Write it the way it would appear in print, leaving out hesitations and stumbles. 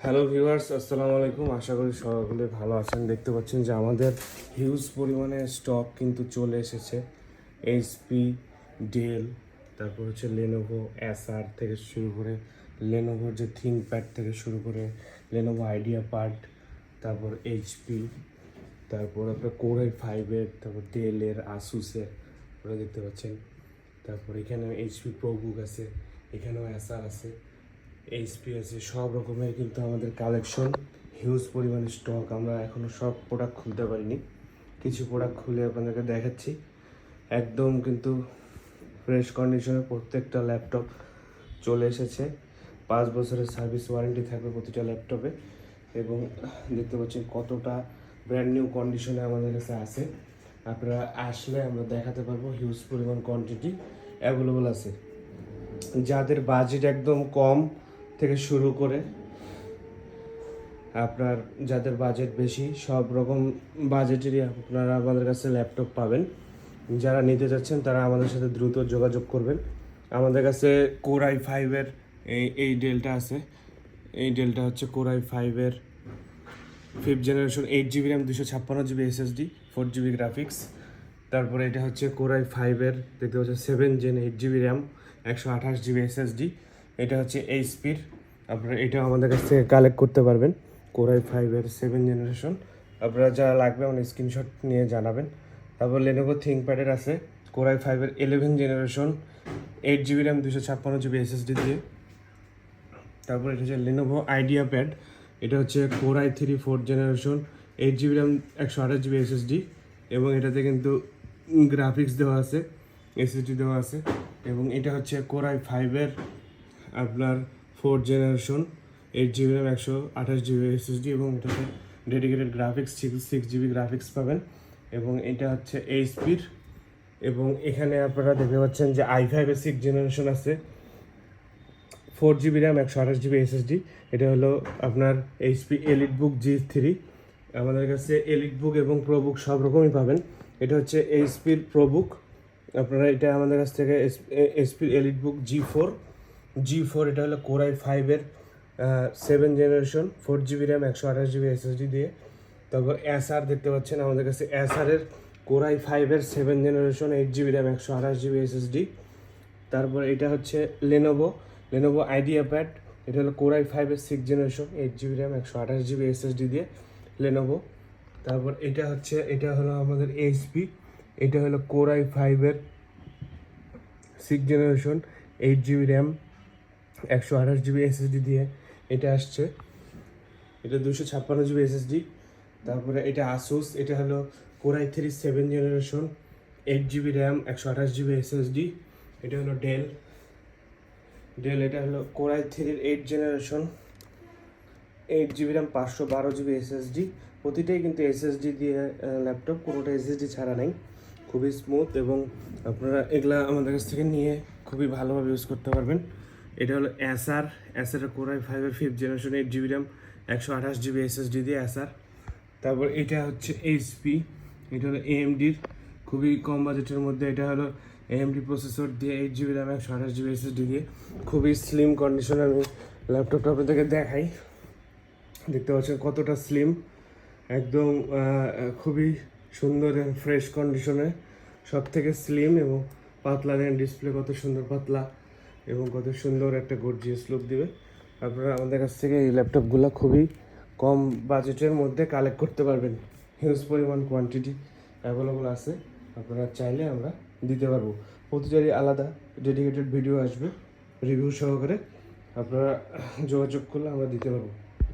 Hello viewers, আসসালামু আলাইকুম। আশা করি সকলে ভালো আছেন। দেখতে পাচ্ছেন যে আমাদের হিউজ পরিমাণে স্টক কিন্তু চলে এসেছে। এইচপি, ডেল, তারপর হচ্ছে লেনোভো এসআর থেকে শুরু করে লেনোভোর যে থিঙ্কপ্যাড থেকে শুরু করে লেনোভো আইডিয়া পাড, তারপর এইচপি, তারপর আপনার কোরাই ফাইভের, তারপর ডেলের, আসুসের ওরা দেখতে পাচ্ছেন। তারপর এখানে এইচপি প্রোবুক আছে, এখানেও এসআর আছে, এইচপি আছে, সব রকমের কিন্তু আমাদের কালেকশন, হিউজ পরিমাণে স্টক। আমরা এখনও সব প্রোডাক্ট খুলতে পারিনি, কিছু প্রোডাক্ট খুলে আপনাদেরকে দেখাচ্ছি। একদম কিন্তু ফ্রেশ কন্ডিশনে প্রত্যেকটা ল্যাপটপ চলে এসেছে। 5 বছরের সার্ভিস ওয়ারেন্টি থাকবে প্রতিটা ল্যাপটপে। এবং দেখতে পাচ্ছেন কতটা ব্র্যান্ড নিউ কন্ডিশনে আমাদের কাছে আছে। আপনারা আসলে আমরা দেখাতে পারবো, হিউজ পরিমাণ কোয়ান্টিটি অ্যাভেলেবল আছে। যাদের বাজেট একদম কম থেকে শুরু করে আপনার যাদের বাজেট বেশি, সব রকম বাজেটেরই আপনারা আমাদের কাছে ল্যাপটপ পাবেন। যারা নিতে চাচ্ছেন তারা আমাদের সাথে দ্রুত যোগাযোগ করবেন। আমাদের কাছে কোরাই ফাইভের এই ডেলটা আছে। এই ডেলটা হচ্ছে কোরাই ফাইভের 5th generation, 8 GB RAM, 256 GB SSD, 4 GB graphics. তারপরে এটা হচ্ছে কোরাই ফাইভের, দেখতে পাচ্ছেন 7 Gen, 8 GB RAM, 128 GB SSD। এটা হচ্ছে এইচপির, আপনারা এটাও আমাদের কাছ থেকে কালেক্ট করতে পারবেন। কোরাই ফাইভের 7 জেনারেশন, আপনারা যারা লাগবে আমার স্ক্রিনশট নিয়ে জানাবেন। তারপর লেনোভো থিঙ্কপ্যাডের আছে কোরাই ফাইভের 11 generation, 8 GB RAM, 256 GB SSD দিয়ে। তারপর এটা হচ্ছে লেনোভো আইডিয়া প্যাড, এটা হচ্ছে core i 3 4th generation, 8 GB RAM, 128 GB SSD। এবং এটাতে কিন্তু গ্রাফিক্স দেওয়া আছে, এসএসডি দেওয়া আছে। এবং এটা হচ্ছে কোরাই ফাইভের আপনার 4th generation, 8 GB RAM, 128 GB SSD। এবং এটাতে ডেডিকেটেড গ্রাফিক্স 6 GB গ্রাফিক্স পাবেন। এবং এটা হচ্ছে এইচপির। এবং এখানে আপনারা দেখতে পাচ্ছেন যে i5-এর 6th জেনারেশন আছে, 4 GB র্যাম, 128 GB SSD। এটা হলো আপনার এইচপি এলিট বুক G3। আমাদের কাছে এলিট বুক এবং প্রো বুক সব রকমই পাবেন। এটা হচ্ছে এইচপির প্রো বুক, আপনারা এটা আমাদের কাছ থেকে এইচপির এলিট বুক G4। এটা হলো কোরাই ফাইভের 7 generation, 4 GB RAM, 128 GB SSD দিয়ে। তারপর এসআর দেখতে পাচ্ছেন আমাদের কাছে এসআরের কোরাই ফাইভের 7 generation, 8 GB RAM, 128 GB SSD। তারপর এটা হচ্ছে লেনোভো আইডিয়া প্যাড, এটা হলো কোরাই ফাইভের 6 generation, 8 GB RAM, 128 GB SSD দিয়ে লেনোভো। তারপর এটা হলো আমাদের এইচপি, এটা হলো কোরাই ফাইভের 6 generation, 8 GB RAM, 128 GB SSD দিয়ে এটা আসছে। এটা 256 GB SSD। তারপরে এটা আসুস, এটা হলো core i 3 7 generation, 8 GB RAM, 128 GB SSD। এটা হলো ডেল, এটা হলো core i 3 8 generation, 8 GB RAM, 512 GB SSD। প্রতিটাই কিন্তু SSD দিয়ে ল্যাপটপ, কোনোটা SSD ছাড়া নেই। খুবই স্মুথ এবং আপনারা এগুলা আমাদের কাছ থেকে নিয়ে খুবই ভালোভাবে ইউজ করতে পারবেন। এটা হলো এসআর কোরাই ফাইভের 5th generation, 8 GB RAM, 128 GB SSD দিয়ে এসআর। তারপর এটা হচ্ছে এইচপি, এটা হলো এএমডির, খুবই কম বাজেটের মধ্যে। এটা হলো এএমডি প্রসেসর দিয়ে, 8 GB র্যাম, 128 GB SSD দিয়ে, খুবই স্লিম কন্ডিশনে আমি ল্যাপটপটা আপনাদেরকে দেখাই। দেখতে পাচ্ছেন কতটা স্লিম, একদম খুবই সুন্দর ফ্রেশ কন্ডিশনে, সব থেকে স্লিম এবং পাতলা। দেন ডিসপ্লে কত সুন্দর পাতলা এবং কত সুন্দর একটা গর্জিয়াস লুক দিবে। আপনারা আমাদের কাছ থেকে এই ল্যাপটপগুলো খুবই কম বাজেটের মধ্যে কালেক্ট করতে পারবেন। হিউজ পরিমাণ কোয়ান্টিটি অ্যাভেলেবল আছে, আপনারা চাইলে আমরা দিতে পারবো। প্রতিটারই আলাদা ডেডিকেটেড ভিডিও আসবে রিভিউ সহকারে, আপনারা যোগাযোগ করলে আমরা দিতে পারবো।